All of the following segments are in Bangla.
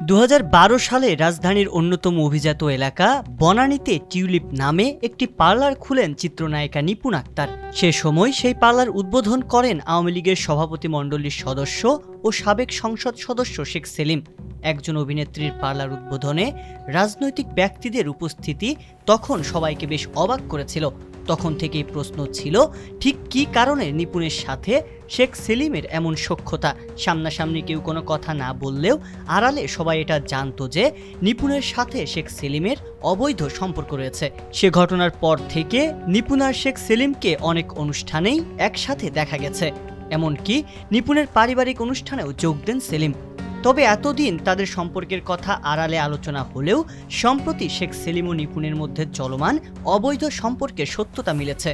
2012 সালে রাজধানীর অন্যতম অভিজাত এলাকা বনানীতে টিউলিপ নামে একটি পার্লার খুলেন চিত্রনায়িকা নিপুণ আক্তার। সে সময় সেই পার্লার উদ্বোধন করেন আওয়ামী লীগের সভাপতি মণ্ডলীর সদস্য ও সাবেক সংসদ সদস্য শেখ সেলিম। একজন অভিনেত্রীর পার্লার উদ্বোধনে রাজনৈতিক ব্যক্তিদের উপস্থিতি তখন সবাইকে বেশ অবাক করেছিল। তখন থেকেই প্রশ্ন ছিল, ঠিক কী কারণে নিপুণের সাথে শেখ সেলিমের এমন সখ্যতা? সামনাসামনি কেউ কোনো কথা না বললেও আড়ালে সবাই এটা জানতো যে নিপুণের সাথে শেখ সেলিমের অবৈধ সম্পর্ক রয়েছে। সে ঘটনার পর থেকে নিপুণ আর শেখ সেলিমকে অনেক অনুষ্ঠানেই একসাথে দেখা গেছে, এমনকি নিপুণের পারিবারিক অনুষ্ঠানেও যোগ দেন সেলিম। তবে এতদিন তাদের সম্পর্কের কথা আড়ালে আলোচনা হলেও সম্প্রতি শেখ সেলিম ও নিপুণের মধ্যে চলমান অবৈধ সম্পর্কের সত্যতা মিলেছে।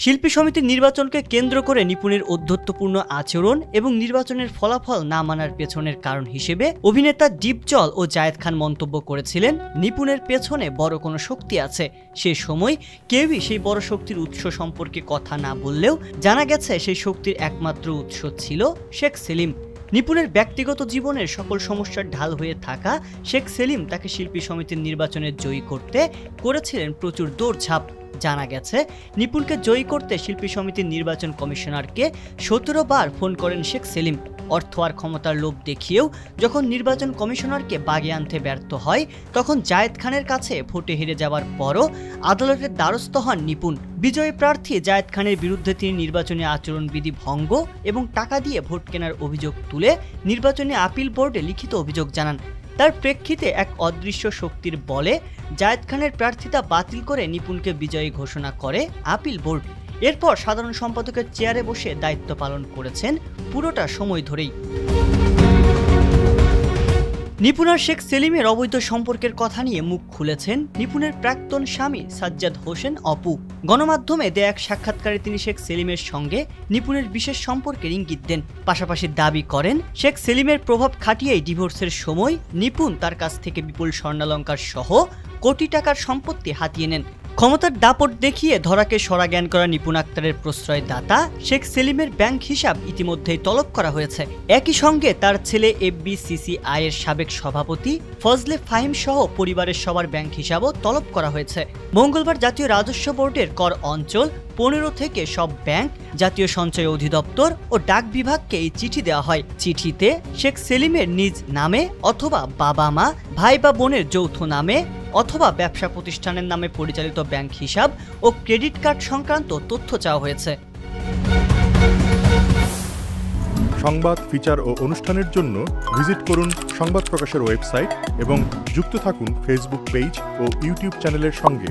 শিল্পী সমিতির নির্বাচনকে কেন্দ্র করে নিপুণের ঔদ্ধত্যপূর্ণ আচরণ এবং নির্বাচনের ফলাফল না মানার পেছনের কারণ হিসেবে অভিনেতা ডিপজল ও জায়েদ খান মন্তব্য করেছিলেন, নিপুণের পেছনে বড় কোনো শক্তি আছে। সে সময় কেউই সেই বড় শক্তির উৎস সম্পর্কে কথা না বললেও জানা গেছে সেই শক্তির একমাত্র উৎস ছিল শেখ সেলিম। নিপুণের ব্যক্তিগত জীবনের সকল সমস্যার ঢাল হয়ে থাকা শেখ সেলিম তাকে শিল্পী সমিতির নির্বাচনে জয়ী করতে করেছিলেন প্রচুর দৌড়ঝাঁপ। জানা গেছে, নিপুণকে জয়ী করতে শিল্পী সমিতির নির্বাচন কমিশনারকে 17 বার ফোন করেন শেখ সেলিম। অর্থ আর ক্ষমতার লোভ দেখিয়েও যখন নির্বাচন কমিশনারকে বাগে আনতে ব্যর্থ হয়, তখন জায়েদ খানের কাছে ভোটে হেরে যাওয়ার পরও আদালতের দ্বারস্থ হন নিপুণ। বিজয়ী প্রার্থী জায়েদ খানের বিরুদ্ধে তিনি নির্বাচনী আচরণবিধি ভঙ্গ এবং টাকা দিয়ে ভোট কেনার অভিযোগ তুলে নির্বাচনী আপিল বোর্ডে লিখিত অভিযোগ জানান। তার প্রেক্ষিতে এক অদৃশ্য শক্তির বলে জায়েদ খানের প্রার্থিতা বাতিল করে নিপুণকে বিজয়ী ঘোষণা করে আপিল বোর্ড। এরপর সাধারণ সম্পাদকের চেয়ারে বসে দায়িত্ব পালন করেছেন পুরোটা সময় ধরেই। নিপুণ আর শেখ সেলিমের অবৈধ সম্পর্কের কথা নিয়ে মুখ খুলেছেন নিপুণের প্রাক্তন স্বামী সাজ্জাদ হোসেন অপু। গণমাধ্যমে দেয়া এক সাক্ষাৎকারে তিনি শেখ সেলিমের সঙ্গে নিপুণের বিশেষ সম্পর্কের ইঙ্গিত দেন। পাশাপাশি দাবি করেন, শেখ সেলিমের প্রভাব খাটিয়েই ডিভোর্সের সময় নিপুণ তার কাছ থেকে বিপুল স্বর্ণালংকার সহ কোটি টাকার সম্পত্তি হাতিয়ে নেন। ক্ষমতার দাপট দেখিয়ে ধরাকে সরা জ্ঞান করা নিপুণ আক্তারের প্রশ্রয়দাতা শেখ সেলিমের ব্যাংক হিসাব ইতিমধ্যেই তলব করা হয়েছে। একই সঙ্গে তার ছেলে FBCCI এর সাবেক সভাপতি ফজলে ফাহিম সহ পরিবারের সবার ব্যাংক হিসাবও তলব করা হয়েছে। মঙ্গলবার জাতীয় রাজস্ব বোর্ডের কর অঞ্চল 15 থেকে সব ব্যাংক, জাতীয় সঞ্চয় অধিদপ্তর ও ডাক বিভাগকে এই চিঠি দেওয়া হয়। চিঠিতে শেখ সেলিমের নিজ নামে অথবা বাবা মা, ভাই বা বোনের যৌথ নামে অথবা ব্যবসা প্রতিষ্ঠানের নামে পরিচালিত ব্যাংক হিসাব ও ক্রেডিট কার্ড সংক্রান্ত তথ্য চাওয়া হয়েছে। সংবাদ, ফিচার ও অনুষ্ঠানের জন্য ভিজিট করুন সংবাদ প্রকাশের ওয়েবসাইট এবং যুক্ত থাকুন ফেসবুক পেজ ও ইউটিউব চ্যানেলের সঙ্গে।